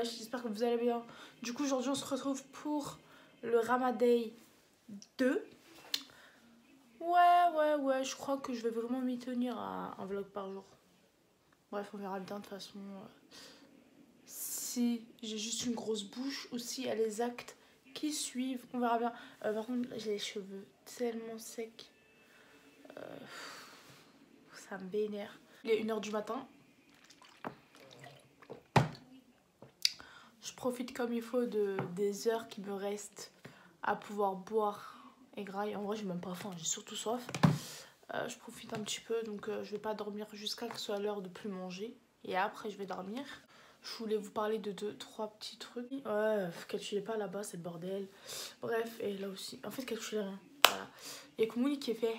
wesh, j'espère que vous allez bien. Du coup aujourd'hui on se retrouve pour le Ramadan 2. Ouais, je crois que je vais vraiment m'y tenir à un vlog par jour. Bref, on verra bien de toute façon si j'ai juste une grosse bouche ou si il y a les actes qui suivent, on verra bien. Par contre j'ai les cheveux tellement secs, ça me vénère. Il est 1h du matin. Je profite comme il faut des heures qui me restent à pouvoir boire et grailler. En vrai, j'ai même pas faim, j'ai surtout soif. Je profite un petit peu, donc je vais pas dormir jusqu'à que ce soit l'heure de plus manger. Et après, je vais dormir. Je voulais vous parler de 2-3 petits trucs. Ouais, calculez pas là-bas, c'est le bordel. Bref, et là aussi. En fait, calculez rien. Voilà. Il y a Koumouli qui est fait.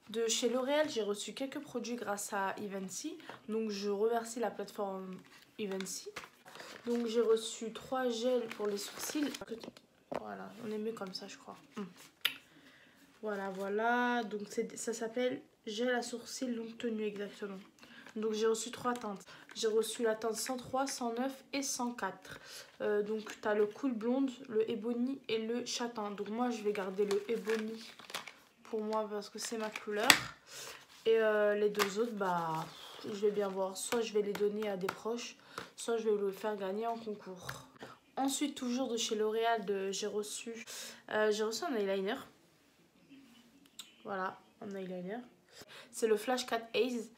De chez L'Oréal, j'ai reçu quelques produits grâce à Evency. Donc, je remercie la plateforme Evency. Donc j'ai reçu 3 gels pour les sourcils. Voilà, on est mieux comme ça je crois. Voilà. Donc ça s'appelle gel à sourcils longue tenue exactement. Donc j'ai reçu 3 teintes. J'ai reçu la teinte 103, 109 et 104. Donc tu as le cool blonde, le ebony et le châtain. Donc moi je vais garder le ebony pour moi parce que c'est ma couleur. Et les deux autres, bah je vais bien voir. Soit je vais les donner à des proches, soit je vais le faire gagner en concours. Ensuite, toujours de chez L'Oréal, j'ai reçu un eyeliner. Voilà, un eyeliner. C'est le Flash Cat Ace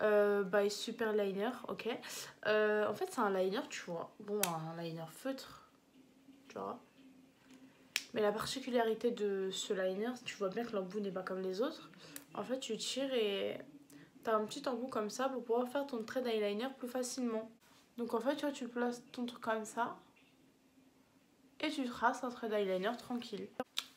by Super Liner, ok. En fait, c'est un liner, tu vois. Bon, un liner feutre, tu vois. Mais la particularité de ce liner, tu vois bien que l'embout n'est pas comme les autres. En fait, tu tires et t'as un petit embout comme ça pour pouvoir faire ton trait d'eyeliner plus facilement. Donc en fait, tu vois, tu places ton truc comme ça et tu traces un trait d'eyeliner tranquille.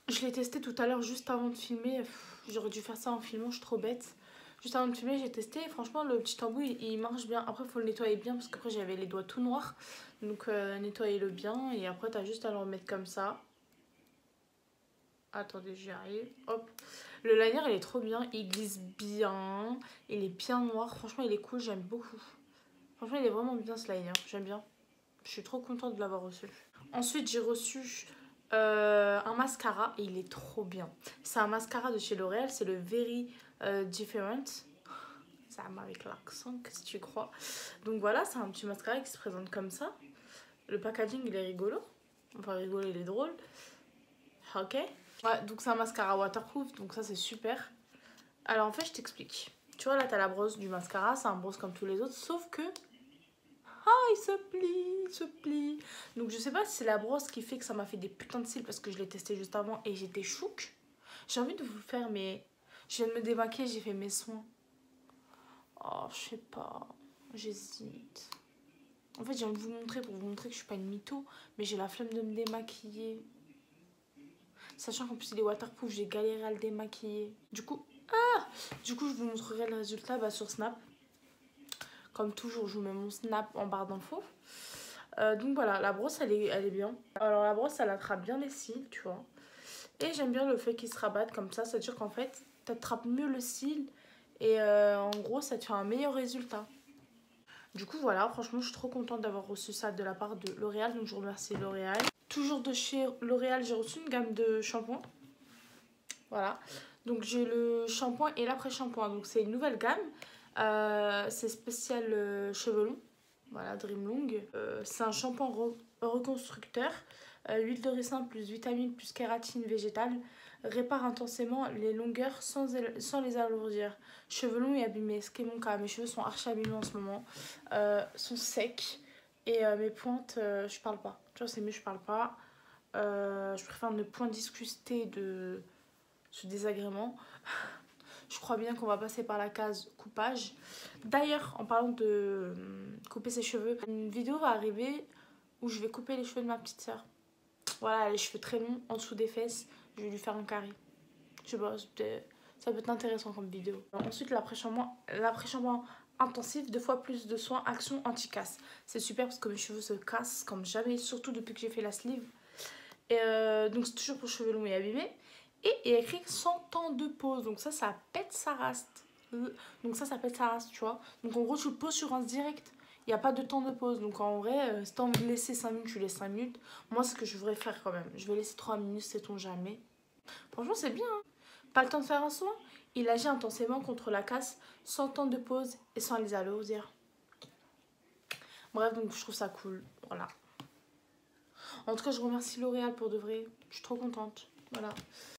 Je l'ai testé tout à l'heure juste avant de filmer. J'aurais dû faire ça en filmant, je suis trop bête. Juste avant de filmer, j'ai testé et franchement, le petit embout, il marche bien. Après, il faut le nettoyer bien parce qu'après, j'avais les doigts tout noirs. Donc, nettoyez-le bien et après, t'as juste à le remettre comme ça. Attendez, j'y arrive. Hop. Le liner, il est trop bien. Il glisse bien. Il est bien noir. Franchement, il est cool. J'aime beaucoup. Franchement, il est vraiment bien ce liner. J'aime bien. Je suis trop contente de l'avoir reçu. Ensuite, j'ai reçu un mascara et il est trop bien. C'est un mascara de chez L'Oréal. C'est le Very Different. Ça m'a avec l'accent, qu'est-ce que tu crois. Donc voilà, c'est un petit mascara qui se présente comme ça. Le packaging, il est rigolo. Enfin, rigolo, il est drôle. Ok. Ouais, donc c'est un mascara waterproof, donc ça c'est super. Alors en fait, je t'explique. Tu vois, là, t'as la brosse du mascara, c'est un brosse comme tous les autres, sauf que... Ah, il se plie. Donc je sais pas si c'est la brosse qui fait que ça m'a fait des putains de cils parce que je l'ai testé juste avant et j'étais chouque. J'ai envie de vous faire mes... Je viens de me démaquiller, j'ai fait mes soins. Oh, je sais pas. J'hésite. En fait, j'ai envie de vous montrer pour vous montrer que je suis pas une mytho, mais j'ai la flemme de me démaquiller. Sachant qu'en plus il est waterproof, j'ai galéré à le démaquiller. Du coup, je vous montrerai le résultat sur Snap. Comme toujours, je vous mets mon Snap en barre d'infos. Donc voilà, la brosse elle est bien. Alors la brosse elle attrape bien les cils, tu vois. Et j'aime bien le fait qu'il se rabatte comme ça. C'est-à-dire qu'en fait, t'attrapes mieux le cil. Et en gros, ça te fait un meilleur résultat. Du coup voilà, franchement je suis trop contente d'avoir reçu ça de la part de L'Oréal. Donc je remercie L'Oréal. Toujours de chez L'Oréal, j'ai reçu une gamme de shampoings. Voilà. Donc j'ai le shampoing et l'après-shampoing. Donc c'est une nouvelle gamme. C'est spécial cheveux longs. Voilà, Dream Long. C'est un shampoing reconstructeur. Huile de ricin plus vitamine plus kératine végétale. Répare intensément les longueurs sans les alourdir. Cheveux longs et abîmés, ce qui est mon cas. Mes cheveux sont archi abîmés en ce moment. Sont secs. Et mes pointes, je parle pas. Tu vois, c'est mieux, je parle pas. Je préfère ne point discuter de ce désagrément. Je crois bien qu'on va passer par la case coupage. D'ailleurs, en parlant de couper ses cheveux, une vidéo va arriver où je vais couper les cheveux de ma petite soeur. Voilà, les cheveux très longs en dessous des fesses. Je vais lui faire un carré. Je sais pas, ça peut être intéressant comme vidéo. Ensuite, l'après-shampoing intensif, 2 fois plus de soins, action anti-casse. C'est super parce que mes cheveux se cassent comme jamais, surtout depuis que j'ai fait la sleeve. Et donc c'est toujours pour cheveux longs et abîmés. Et il y a écrit 100 ans de pause. Donc ça pète sa race. Donc ça pète sa race, tu vois. Donc en gros, tu le poses sur un direct. Il n'y a pas de temps de pause. Donc en vrai, si t'as envie de laisser 5 minutes, tu laisses 5 minutes. Moi, c'est ce que je voudrais faire quand même. Je vais laisser 3 minutes, sait-on jamais. Franchement, c'est bien. Hein. Pas le temps de faire un soin. Il agit intensément contre la casse, sans temps de pause et sans les alourdir. Bref, donc je trouve ça cool. Voilà. En tout cas, je remercie L'Oréal pour de vrai. Je suis trop contente. Voilà.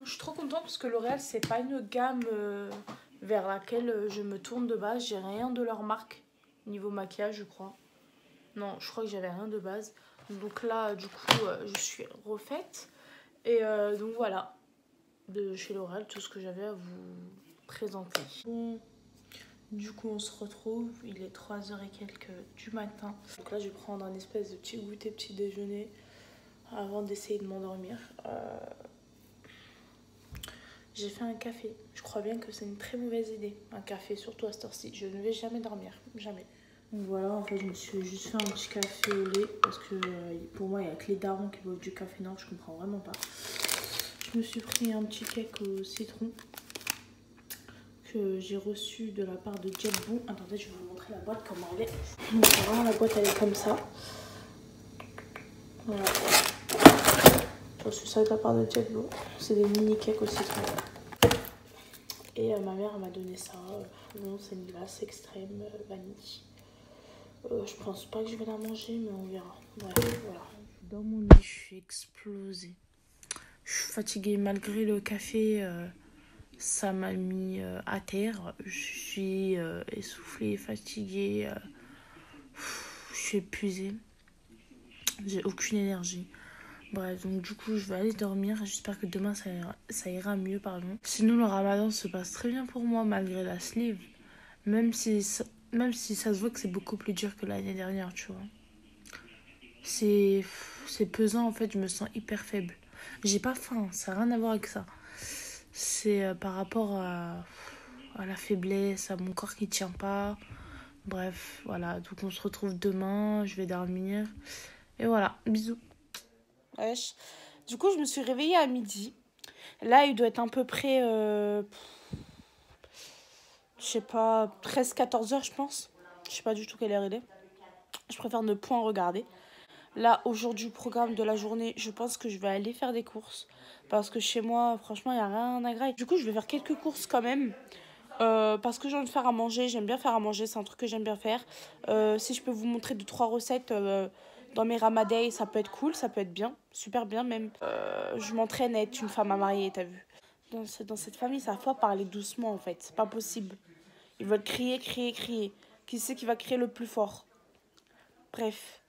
Je suis trop contente parce que L'Oréal, c'est pas une gamme vers laquelle je me tourne de base. J'ai rien de leur marque niveau maquillage, je crois. Non, je crois que j'avais rien de base. Donc là, du coup, je suis refaite. Et donc voilà, de chez L'Oréal, tout ce que j'avais à vous présenter. Bon, du coup, on se retrouve. Il est 3h et quelques du matin. Donc là, je vais prendre un espèce de petit goûter, petit déjeuner avant d'essayer de m'endormir. J'ai fait un café. Je crois bien que c'est une très mauvaise idée, un café, surtout à cette heure-ci. Je ne vais jamais dormir, jamais. Donc voilà, en fait, je me suis juste fait un petit café au lait parce que pour moi, il n'y a que les darons qui boivent du café noir, je comprends vraiment pas. Je me suis pris un petit cake au citron que j'ai reçu de la part de JetBlue. Attendez, je vais vous montrer la boîte comment elle est. Donc voilà, la boîte elle est comme ça. Voilà. J'ai reçu ça de la part de JetBlue. C'est des mini cakes au citron. Et ma mère m'a donné ça. Non, c'est une glace extrême vanille. Je pense pas que je vais la manger, mais on verra. Bref, voilà. Dans mon lit, je suis explosée. Je suis fatiguée malgré le café. Ça m'a mis à terre. Je suis essoufflée, fatiguée. Je suis épuisée. J'ai aucune énergie. Bref, donc du coup, je vais aller dormir. J'espère que demain, ça ira mieux, pardon. Sinon, le ramadan se passe très bien pour moi, malgré la sleeve. Même si ça se voit que c'est beaucoup plus dur que l'année dernière, tu vois. C'est pesant, en fait. Je me sens hyper faible. J'ai pas faim, ça n'a rien à voir avec ça. C'est par rapport à la faiblesse, à mon corps qui tient pas. Bref, voilà. Donc on se retrouve demain, je vais dormir. Et voilà, bisous. Wesh. Du coup, je me suis réveillée à midi. Là, il doit être à peu près, je sais pas, 13-14 heures, je pense. Je sais pas du tout quelle heure il est. Je préfère ne point regarder. Là, aujourd'hui, programme de la journée, je pense que je vais aller faire des courses. Parce que chez moi, franchement, il n'y a rien à grailler. Du coup, je vais faire quelques courses quand même. Parce que j'ai envie de faire à manger. J'aime bien faire à manger, c'est un truc que j'aime bien faire. Si je peux vous montrer 2-3 recettes dans mes ramaday, ça peut être cool, ça peut être bien. Super bien même. Je m'entraîne à être une femme à marier, t'as vu. Dans cette famille, ça faut parler doucement en fait. C'est pas possible. Ils veulent crier, crier, crier. Qui c'est qui va crier le plus fort? Bref.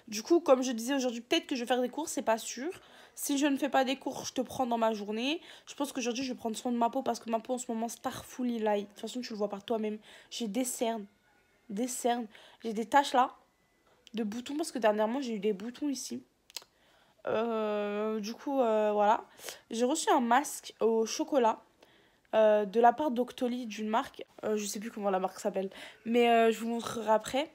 Du coup, comme je disais aujourd'hui, peut-être que je vais faire des courses, c'est pas sûr. Si je ne fais pas des courses, je te prends dans ma journée. Je pense qu'aujourd'hui, je vais prendre soin de ma peau parce que ma peau en ce moment, starfully light. De toute façon, tu le vois par toi-même. J'ai des cernes. Des cernes. J'ai des taches là, de boutons parce que dernièrement, j'ai eu des boutons ici. Du coup, voilà. J'ai reçu un masque au chocolat de la part d'Octoly d'une marque. Je sais plus comment la marque s'appelle. Mais je vous montrerai après.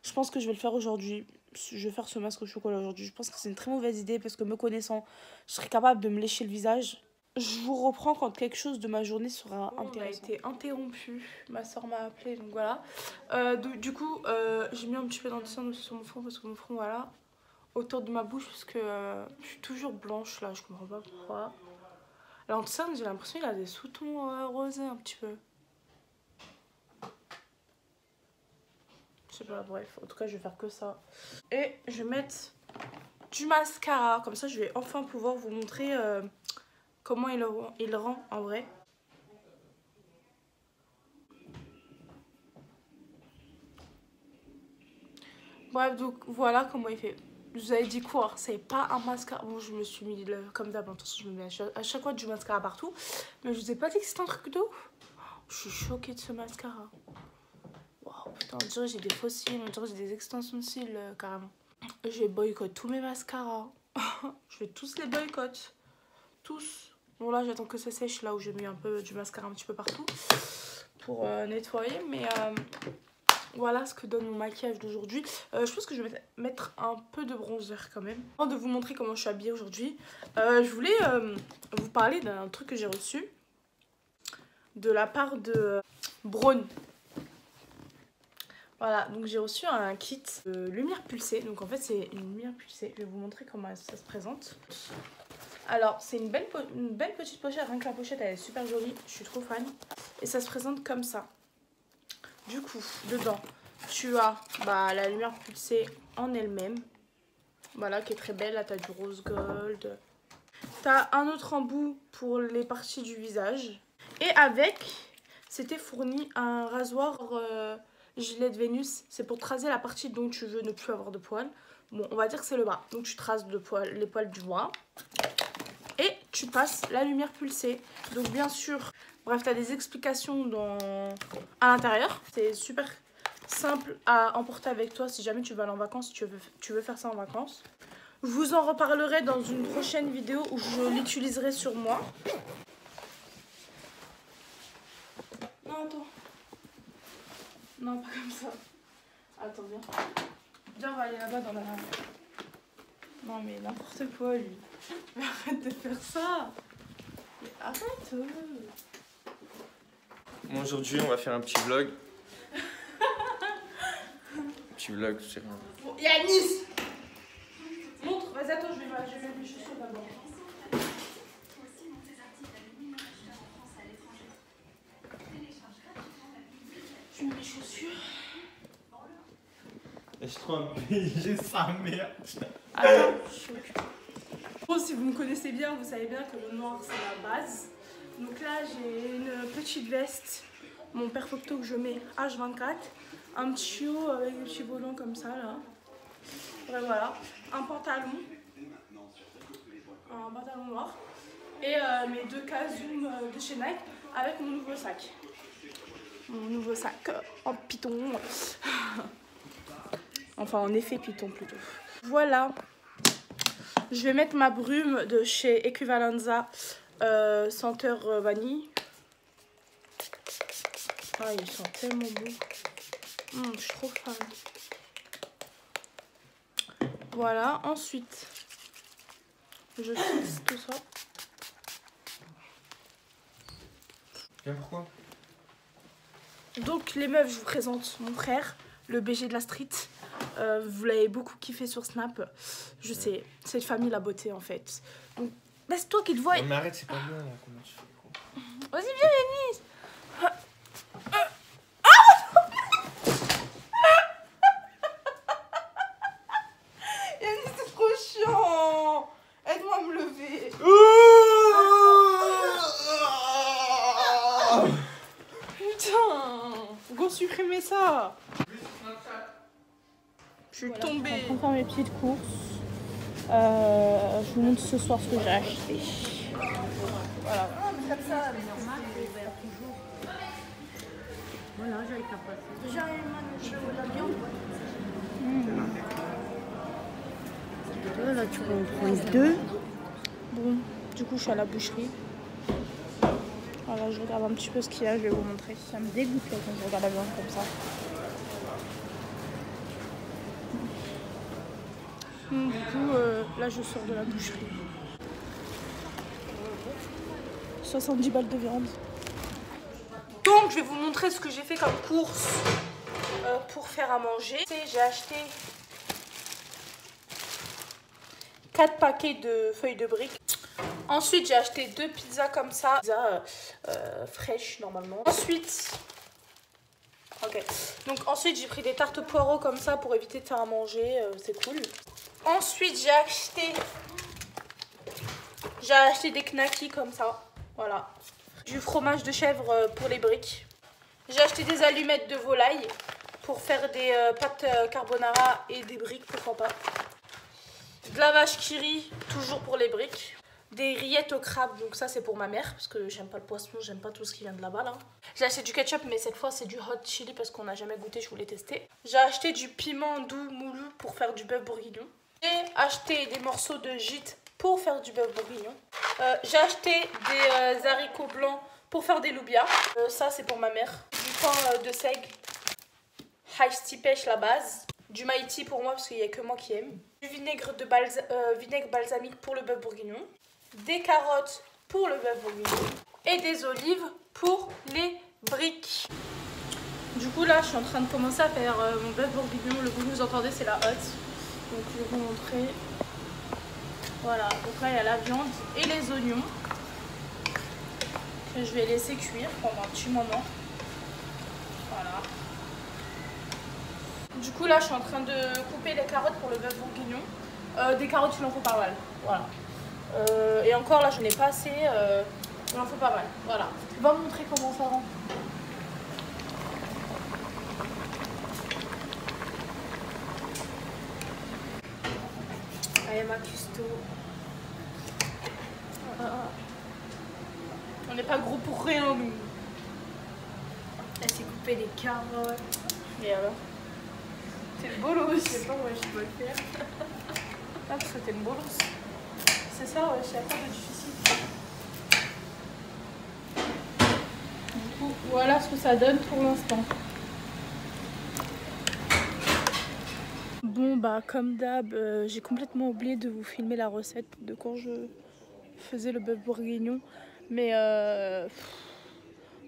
Je pense que je vais le faire aujourd'hui. Je vais faire ce masque au chocolat aujourd'hui. Je pense que c'est une très mauvaise idée parce que me connaissant, je serais capable de me lécher le visage. Je vous reprends quand quelque chose de ma journée sera intéressant. On a été interrompu. Ma soeur m'a appelé, donc voilà. Du coup, j'ai mis un petit peu d'anti-cerne aussi sur mon front parce que mon front, voilà, autour de ma bouche parce que je suis toujours blanche là. Je comprends pas pourquoi. L'anti-cerne, j'ai l'impression qu'il a des sous-tons rosés un petit peu. Je sais pas, bref, en tout cas je vais faire que ça. Et je vais mettre du mascara, comme ça je vais enfin pouvoir vous montrer comment il rend en vrai. Bref, donc voilà comment il fait. Je vous avais dit quoi, c'est pas un mascara. Bon, je me suis mis comme d'hab, attention, je me mets à chaque fois du mascara partout. Mais je vous ai pas dit que c'était un truc de ouf. Je suis choquée de ce mascara. Waouh, putain, on dirait que j'ai des faux cils, on dirait que j'ai des extensions de cils carrément. Je vais boycotter tous mes mascaras. Je vais tous les boycotter. Tous. Bon là j'attends que ça sèche, là où j'ai mis un peu du mascara un petit peu partout pour nettoyer. Mais voilà ce que donne mon maquillage d'aujourd'hui. Je pense que je vais mettre un peu de bronzer quand même. Avant de vous montrer comment je suis habillée aujourd'hui, je voulais vous parler d'un truc que j'ai reçu de la part de Braun. Voilà, donc j'ai reçu un kit de lumière pulsée. Donc en fait c'est une lumière pulsée. Je vais vous montrer comment ça se présente. Alors c'est une belle petite pochette. Rien que la pochette elle est super jolie. Je suis trop fan. Et ça se présente comme ça. Du coup, dedans, tu as la lumière pulsée en elle-même. Voilà, qui est très belle. Là t'as du rose gold. T'as un autre embout pour les parties du visage. Et avec, c'était fourni un rasoir Gillette Vénus. C'est pour tracer la partie dont tu veux ne plus avoir de poils. Bon, on va dire que c'est le bas. Donc tu traces les poils du bras. Et tu passes la lumière pulsée. Donc bien sûr, bref, t'as des explications à l'intérieur. C'est super simple à emporter avec toi si jamais tu vas aller en vacances, si tu veux faire ça en vacances. Je vous en reparlerai dans une prochaine vidéo où je l'utiliserai sur moi. Non, attends. Non, pas comme ça. Attends, viens. Viens, on va aller là-bas dans la... Non, mais n'importe quoi, lui. Mais arrête de faire ça. Mais arrête. Bon, aujourd'hui, on va faire un petit vlog. Petit vlog, c'est rien. Bon, Yanis, montre. Vas-y, attends, je vais mettre mes chaussures d'abord. Je mets mes chaussures. Laisse-toi un PG, sa merde. Attends, je suis occupée. Bon, si vous me connaissez bien, vous savez bien que le noir c'est la base. Donc là j'ai une petite veste, mon père photo que je mets H24, un petit haut avec des petits volants comme ça là. Ouais, voilà, un pantalon noir et mes deux cas Zoom de chez Nike avec mon nouveau sac. Mon nouveau sac en python. Enfin en effet python plutôt. Voilà. Je vais mettre ma brume de chez Equivalenza senteur vanille. Ah, ils sont tellement beaux. Je suis trop fan. Voilà, ensuite, je fixe tout ça. Bien, pourquoi? Donc les meufs, je vous présente mon frère, le BG de la street. Vous l'avez beaucoup kiffé sur Snap. Je sais, cette famille la beauté en fait. Donc laisse-toi qu'il te voie. Non mais arrête, c'est pas bien là, comment tu fais quoi? Vas-y, viens Yanis. Yanis, c'est trop chiant. Aide-moi à me lever. Putain, go supprimer ça. Je suis tombée. Je vais faire mes petites courses. Je vous montre ce soir ce que j'ai acheté. Voilà. Voilà, j'avais qu'à passer. J'ai la viande. Là, tu en prends deux. Bon, du coup, je suis à la boucherie. Voilà, je regarde un petit peu ce qu'il y a, je vais vous montrer. Ça me dégoûte quand je regarde la viande comme ça. Du coup, là, je sors de la boucherie. 70 balles de viande. Donc, je vais vous montrer ce que j'ai fait comme course pour faire à manger. J'ai acheté 4 paquets de feuilles de briques. Ensuite, j'ai acheté 2 pizzas comme ça. Pizzas fraîches, normalement. Ensuite... Ok. Donc, ensuite, j'ai pris des tartes poireaux comme ça pour éviter de faire à manger. C'est cool. Ensuite, j'ai acheté des knackis comme ça. Voilà. Du fromage de chèvre pour les briques. J'ai acheté des allumettes de volaille pour faire des pâtes carbonara et des briques, pourquoi pas. De la vache qui rit, toujours pour les briques. Des rillettes au crabe, donc ça c'est pour ma mère, parce que j'aime pas le poisson, j'aime pas tout ce qui vient de là-bas là. J'ai acheté du ketchup, mais cette fois c'est du hot chili parce qu'on n'a jamais goûté, je voulais tester. J'ai acheté du piment doux moulu pour faire du bœuf bourguignon. J'ai acheté des morceaux de gîte pour faire du bœuf bourguignon. J'ai acheté des haricots blancs pour faire des loubias. Ça c'est pour ma mère. Du pain de seigle. Iced tea pêche la base. Du Mighty pour moi parce qu'il n'y a que moi qui aime. Du vinaigre balsamique pour le bœuf bourguignon. Des carottes pour le bœuf bourguignon. Et des olives pour les briques. Du coup là je suis en train de commencer à faire mon bœuf bourguignon. Le bruit que vous entendez c'est la hotte. Donc je vais vous montrer. Voilà, donc là il y a la viande et les oignons que je vais laisser cuire pendant un petit moment. Voilà. Du coup là je suis en train de couper les carottes pour le bœuf bourguignon. Des carottes il en faut pas mal. Voilà. Et encore là je n'ai pas assez. Il en faut pas mal. Voilà. Je vais vous montrer comment ça rend. Allez ma custo. On n'est pas gros pour rien nous. Elle s'est coupée les carottes. Et alors? T'es le bolos. Je sais pas, moi je peux le faire. Ah, parce que t'es le bolos. C'est ça, ouais, c'est à quoi de difficile. Du coup, voilà ce que ça donne pour l'instant. Bon, bah, comme d'hab, j'ai complètement oublié de vous filmer la recette de quand je faisais le bœuf bourguignon. Mais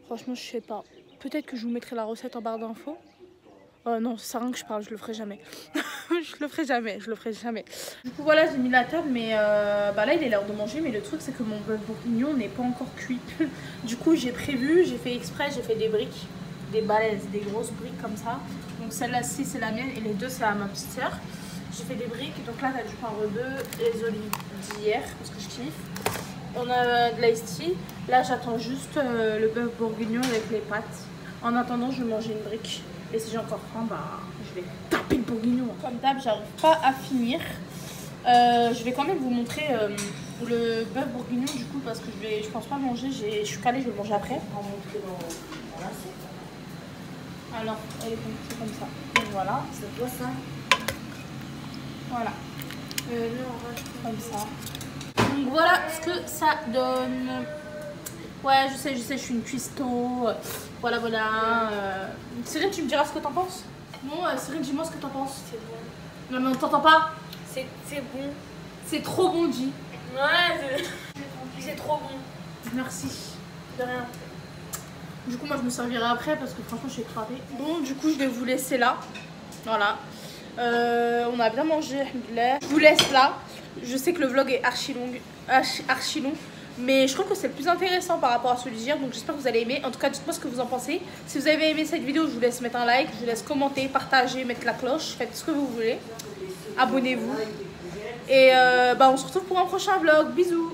franchement, je sais pas. Peut-être que je vous mettrai la recette en barre d'infos. Non, ça sert à rien que je parle, je le ferai jamais. je le ferai jamais. Du coup, voilà, j'ai mis la table, mais bah là, il est l'heure de manger. Mais le truc, c'est que mon bœuf bourguignon n'est pas encore cuit. Du coup, j'ai prévu, j'ai fait exprès, j'ai fait des briques, des balaises, des grosses briques comme ça. Donc celle-là-ci, c'est la mienne et les deux, c'est à ma petite sœur. J'ai fait des briques, donc là, t'as du pain rebeu et des olives d'hier, parce que je kiffe. On a de l'ice tea. Là, j'attends juste le bœuf bourguignon avec les pâtes. En attendant, je vais manger une brique. Et si j'ai encore faim, bah, je vais taper le bourguignon. Comme d'hab, j'arrive pas à finir. Je vais quand même vous montrer le bœuf bourguignon du coup, parce que je pense pas manger. Je suis calée, je vais le manger après. On va montrer dans l'assiette. Alors, elle est comme ça. Donc voilà. C'est quoi ça? Voilà. Non, Comme ça. Donc voilà ce que ça donne. Ouais, je sais, je suis une cuistot. Voilà. Cyrine, tu me diras ce que t'en penses? Non, Cyrine, dis-moi ce que t'en penses. c'est bon. Non, mais on t'entend pas. C'est bon. C'est trop bon, dit. Ouais, c'est trop bon. Merci. De rien. Du coup, moi, je me servirai après parce que franchement, je suis écrasée. Bon, du coup, je vais vous laisser là. Voilà. On a bien mangé, alhamdoulilah. Je vous laisse là. Je sais que le vlog est archi long. Mais je trouve que c'est le plus intéressant par rapport à celui d'hier. Donc j'espère que vous allez aimer. En tout cas, dites-moi ce que vous en pensez. Si vous avez aimé cette vidéo, je vous laisse mettre un like. Je vous laisse commenter, partager, mettre la cloche. Faites ce que vous voulez. Abonnez-vous. Et bah, on se retrouve pour un prochain vlog. Bisous.